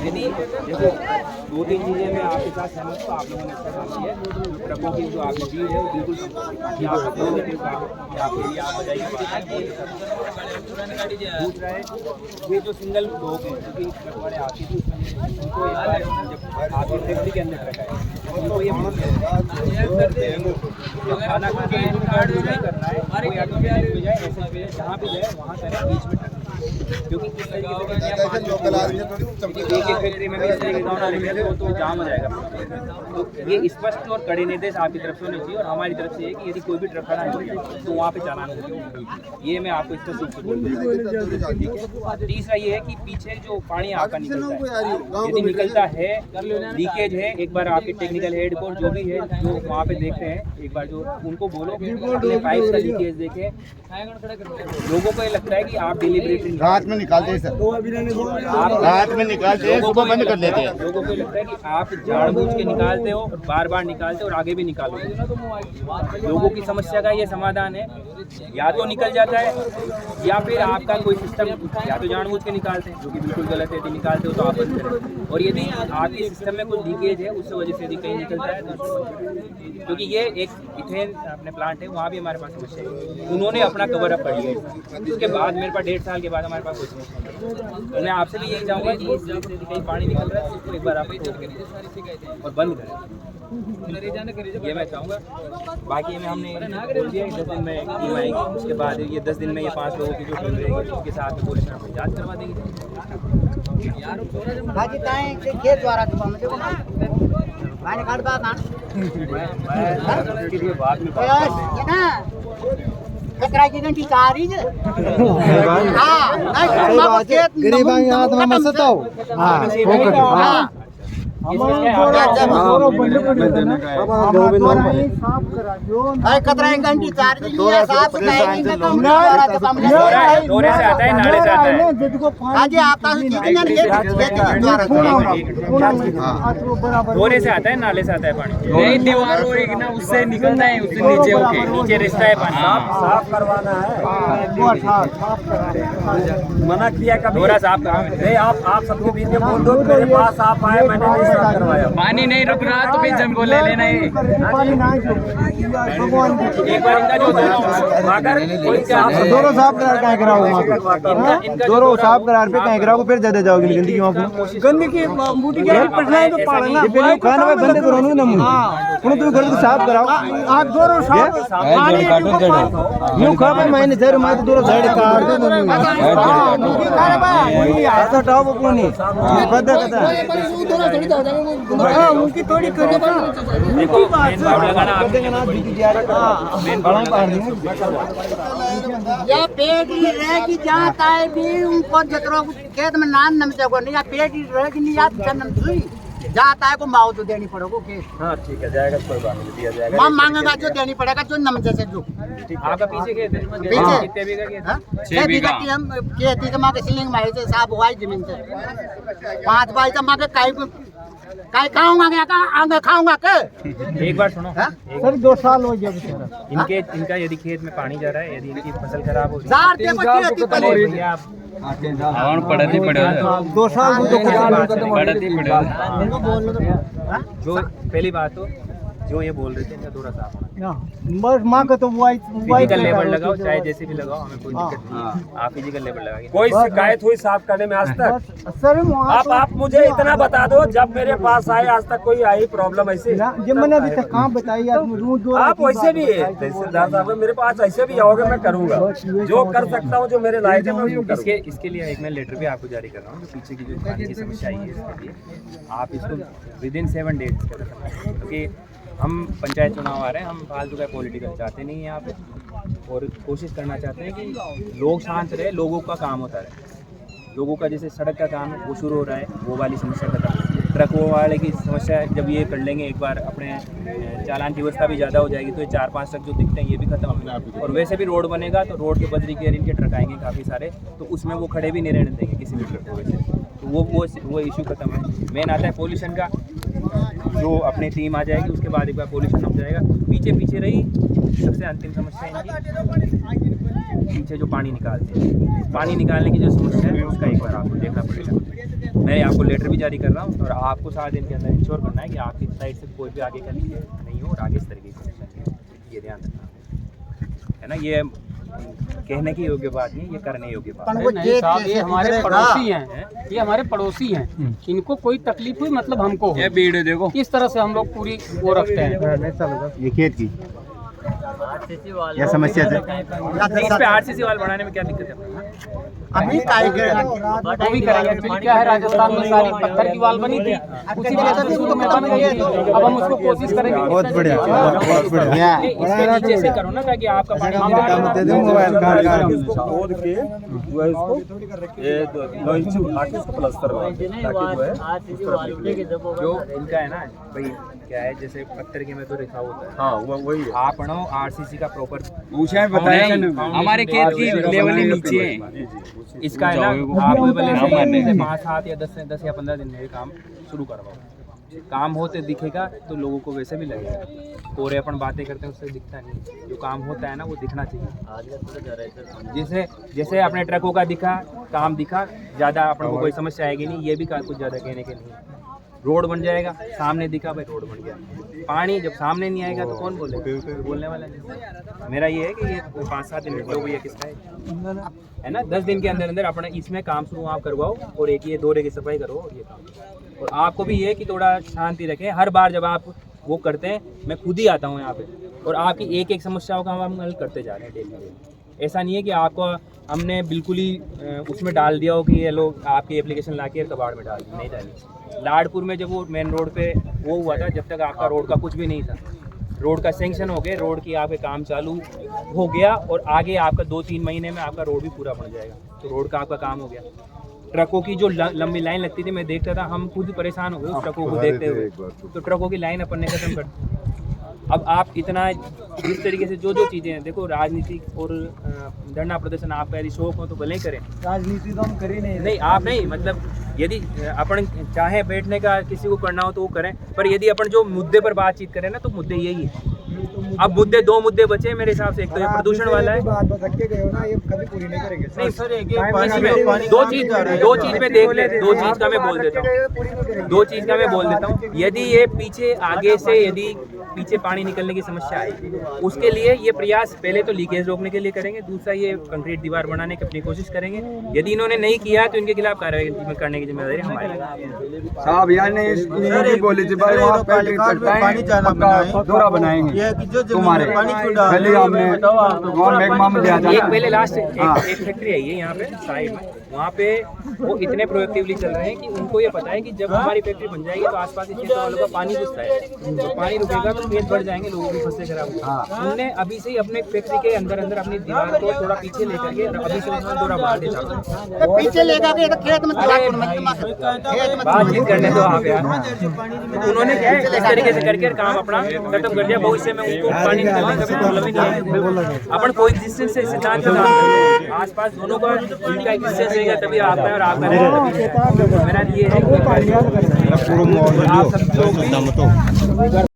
यदि देखो 2-3 चीज़ें मैं आपके साथ सहमत हूँ, आप लोगों ने अच्छा काम किया है। ट्रकों की जो आपकी भीड़ है वो बिल्कुल ये आपका पॉजिटिव काम है, ये आपके लिए आप बधाई की बात है। दूसरा है ये जो सिंगल लोग हैं क्योंकि ट्रक वाले आती थी उसमें उनको एक बार जब आपकी टैक्सी के अंदर ट्रक है उनको ये खाना खाना है नहीं करना है, कोई ऑटो पे जाए ऐसे पे जहाँ भी जाए वहाँ करें बीच में ट्रक, क्योंकि किस तरीके से एक फैक्ट्री में भी इस तरीके का होना रहेगा तो जाम हो जाएगा। तो ये स्पष्ट और कड़े निर्देश आपकी तरफ से होने चाहिए और हमारी तरफ से है कि यदि कोई भी ट्रक खड़ा है तो वहाँ पे चालान हो, ये मैं आपको इसको सूचित बोल दूँ। तीसरा ये है कि पीछे जो पानी आपका निकलता है यदि निकलता है लीकेज है, एक बार आपके टेक्निकल हेड को जो भी है जो वहाँ पे देखते हैं एक बार जो उनको बोलो अपने पाइप का लीकेज देखें। लोगों को ये लगता है कि आप डिलीवरेटली रात में निकालते हैं सर, रात में निकालते हैं, सुबह बंद कर देते हैं। लोगों को लगता है कि आप जानबूझ के निकालते हो, बार बार निकालते हो और आगे भी निकालोगे। लोगों की समस्या का ये समाधान है, या तो निकल जाता है या फिर आपका कोई सिस्टम या तो जानबूझ के निकालते हैं जो कि बिल्कुल गलत है, यदि निकालते हो तो आप बंद करें। और यदि आपके सिस्टम में कोई लीकेज है उस वजह से यदि कहीं निकलता है तो क्योंकि ये एक इथेन अपने प्लांट है वहाँ भी हमारे पास समस्या है, उन्होंने अपना कवर अप कर लिया है। उसके बाद मेरे पास 1.5 साल के बाद हमारे पास कोई समस्या नहीं। तो मैं आपसे भी यही चाहूँगा कि इस जगह से कहीं पानी निकल रहा है तो उसको एक बार आप और बंद करें, ये मैं चाहूँगा। बाकी में हमने बोल दिया 10 दिन में टीम आएगी, उसके बाद ये 10 दिन में ये 5 लोगों की जो टीम रहेगी उसके साथ पुलिस में जाँच करवा देगी। खेत द्वारा काट बात कचरा की घंटी चारी गरीब यहाँ तो मस्त हो। कतरा एक घंटी चार्ज साफ दौरे से आता है, नाले से आता है। दौरे से आता है, नाले से आता है पानी, नहीं दीवार होगी ना उससे निकलता है, उससे नीचे होके नीचे रिश्ता है पानी। साफ करवाना है, मना किया कभी दौरा साफ करवाना नहीं। आप सबको बीच में बोल दो मेरे पास आप आए, मैंने नहीं साफ करवाया। पानी नहीं रुक रहा तो फिर जन को ले लेना है। एक बार इनका जो दोनों साफ करार कहाँ कराओ, दोनों साफ करार पे कहाँ कराओ, फिर ज्यादा जाओगे गंदगी वहाँ गंदगी खाना में गंदे करो ना तुम घर साफ कराओ। आप दोनों साफ यूँ खा पर मैंने जरूर मैं तो दोनों साइड काट दो ऐसा टॉप अपनी पता उनकी थोड़ी करो या पेट रहेगी जाता है भी उनको जतरो खेत में नान नम जागो नहीं, या पेट रहेगी नहीं या जन्म सुई जाता है को माओ तो देनी पड़ेगा के। हाँ ठीक है, जाएगा, कोई बात नहीं, दिया जाएगा। मां मांगेगा जो देनी पड़ेगा जो नम जैसे जो आपका पीछे खेत है, पीछे कितने बीघा खेत है? 6 बीघा की हम खेती के मां के सीलिंग में से साहब हुआ जमीन से 5 बाई का मां के काई खाऊंगा क्या आगे खाऊंगा के। एक बार सुनो सर 2 साल हो गया इनका यदि खेत में पानी जा रहा है, यदि इनकी फसल खराब हो जार के खेती पड़े पड़ती पड़े 2 साल पड़ती पड़े। जो पहली बात तो जो ये बोल रहे थे इनका दौरा साफ होना, बस माँ का तो फिजिकल लेबर लगाओ चाहे जैसे भी लगाओ, हमें कोई दिक्कत नहीं, आप फिजिकल लेबर लगाइए। कोई शिकायत हुई साफ करने में आज तक? सर आप मुझे इतना बता दो, जब मेरे पास आए आज तक कोई आई प्रॉब्लम ऐसी? जब मैंने अभी तक कहाँ बताई आप वैसे भी तहसीलदार साहब मेरे पास ऐसे भी आओगे, मैं करूँगा जो कर सकता हूँ, जो मेरे लायक है मैं इसके लिए एक मैं लेटर भी आपको जारी कर रहा हूँ। जो पीछे की जो पानी की समस्या आई है इसके लिए आप इसको विदिन 7 डेज क्योंकि हम पंचायत चुनाव आ रहे हैं, हम फालतू का पॉलिटिकल चाहते नहीं हैं यहाँ पे, और कोशिश करना चाहते हैं कि लोग शांत रहे, लोगों का काम होता रहे। लोगों का जैसे सड़क का काम है वो शुरू हो रहा है, वो वाली समस्या खत्म। ट्रकों वाले की समस्या जब ये कर लेंगे एक बार, अपने चालान की व्यवस्था भी ज़्यादा हो जाएगी तो ये 4-5 ट्रक जो दिखते हैं ये भी खत्म होंगे। और वैसे भी रोड बनेगा तो रोड के बदरी के इनके ट्रक आएंगे काफ़ी सारे, तो उसमें वो खड़े भी नहीं रहने देंगे किसी भी ट्रक को वैसे, तो वो इशू खत्म है। मेन आता है पोल्यूशन का, जो अपनी टीम आ जाएगी उसके बाद एक बार पोल्यूशन हो जाएगा। पीछे रही सबसे अंतिम समस्या इनकी, पीछे जो पानी निकालते हैं, पानी निकालने की जो समस्या है उसका एक बार आपको देखना पड़ेगा। मैं आपको लेटर भी जारी कर रहा हूँ और आपको 7 दिन के अंदर इंश्योर करना है कि आपकी साइड से कोई भी आगे का नहीं हो और आगे इस तरीके की समस्या नहीं हो। ये ध्यान रखना है ना, ये कहने की योग्य बात नहीं, ये करने योग्य बात है। नहीं साहब, ये हमारे पड़ोसी हैं, ये हमारे पड़ोसी हैं, इनको कोई तकलीफ हुई मतलब हमको हुई। ये वीडियो देखो, इस तरह से हम लोग पूरी वो रखते हैं। ये खेत की यह समस्या है। इस पे आरसीसी वाल बढ़ाने में क्या दिक्कत है? अभी काय वो भी करेंगे। एक्चुअली क्या है, राजस्थान में सारी पत्थर की वाल बनी थी, उसी वजह से शुरू में बन गई थी। अब हम उसको कोशिश करेंगे। बहुत बढ़िया, बहुत बढ़िया। इसके नीचे से करो ना ताकि आपका पानी मोबाइल कार्ड इसको खोद के जो है इसको ये 9 इंच उठा के इसको प्लास्टर करना ताकि जो है जो इनका है ना भाई, क्या है जैसे पत्थर के में तो रिखा होता है। हाँ वही है। आप नो आरसीसी का प्रॉपर पूछा बताया हमारे खेत की लेवल ही नीचे है। इसका है ना, आप भले से 5, 7 या 10 या 15 दिन में ये काम शुरू करवाओ। काम होते दिखेगा तो लोगों को वैसे भी लगेगा। और अपन बातें करते हैं उससे दिखता नहीं, जो काम होता है ना वो दिखना चाहिए। जैसे अपने ट्रकों का दिखा, काम दिखा, ज़्यादा अपन को कोई समस्या आएगी नहीं। ये भी कुछ ज़्यादा कहने के नहीं। रोड बन जाएगा, सामने दिखा भाई रोड बन गया। पानी जब सामने नहीं आएगा तो कौन बोलेगा? बोलने वाला नहीं। मेरा ये है कि ये 5-7 दिन में ये किसका है ना, 10 दिन के अंदर अंदर अपना इसमें काम शुरू आप करवाओ और एक ये दौरे की सफाई करो और ये काम। और आपको भी ये है कि थोड़ा शांति रखें। हर बार जब आप वो करते हैं, मैं खुद ही आता हूँ यहाँ पे और आपकी एक समस्याओं का हम हल करते जा रहे हैं डेली। ऐसा नहीं है कि आपको हमने बिल्कुल ही उसमें डाल दिया हो कि ये लोग आपकी एप्लीकेशन ला के कबाड़ में डाल दी, नहीं डाली। लाडपुर में जब वो मेन रोड पे वो हुआ था, जब तक आपका रोड का कुछ भी नहीं था, रोड का सेंक्शन हो गया, रोड की आपके काम चालू हो गया और आगे आपका 2-3 महीने में आपका रोड भी पूरा बन जाएगा। तो रोड का आपका काम हो गया। ट्रकों की जो लंबी लाइन लगती थी, मैं देखता था, हम खुद परेशान हो गए उस ट्रकों को देखते हुए। तो ट्रकों की लाइन अपन ने खत्म कर दी। अब आप इतना जिस तरीके से जो चीज़ें हैं, देखो राजनीतिक और धरना प्रदर्शन आपका यदि शौक हो तो भले ही करें। राजनीति तो हम कर ही नहीं आप नहीं, मतलब यदि अपन चाहे बैठने का किसी को करना हो तो वो करें, पर यदि अपन जो मुद्दे पर बातचीत करें ना तो मुद्दे यही है। अब 2 मुद्दे बचे हैं मेरे हिसाब से। एक तो ये प्रदूषण वाला है, नहीं सर इसमें 2 चीज में देख ले, 2 चीज का मैं बोल देता हूँ। यदि ये पीछे आगे से यदि पीछे पानी निकलने की समस्या है, उसके लिए ये प्रयास पहले तो लीकेज रोकने के लिए करेंगे, दूसरा ये कंक्रीट दीवार बनाने की अपनी कोशिश करेंगे। यदि इन्होंने नहीं किया तो इनके खिलाफ कार्रवाई करने की जिम्मेदारी हमारी। साहब यार नहीं बोले थे भाई, वहाँ पानी दौरा बनाएंगे तुम्हारे पहले हमने एक पहले लास्ट एक फैक्ट्री आई है यहाँ पे साइड में, वहाँ पे वो इतने प्रोएक्टिवली चल रहे हैं कि उनको ये पता है कि जब हमारी फैक्ट्री बन जाएगी तो आसपास के क्षेत्र वालों का पानी घुसता है, तो पानी रुकेगा तो खेत बढ़ जाएंगे, लोगों की फसलें खराब होंगी। उन्होंने अभी से ही अपने फैक्ट्री के अंदर अपनी दीवार को थोड़ा पीछे लेकर के अभी से उसमें दौरा मार देता पीछे लेकर के खेत में बातचीत करने दो आप यार। उन्होंने क्या है इस तरीके से करके काम अपना खत्म कर दिया। भविष्य में उनको पानी निकलने का भी प्रॉब्लम ही नहीं है। अपन कोई एग्जिस्टेंस से सिद्धांत का काम करते हैं, आसपास दोनों का इनका एग्जिस्टेंस रहेगा तभी आपका और आपका रहेगा। मेरा ये है कि आप सब लोग भी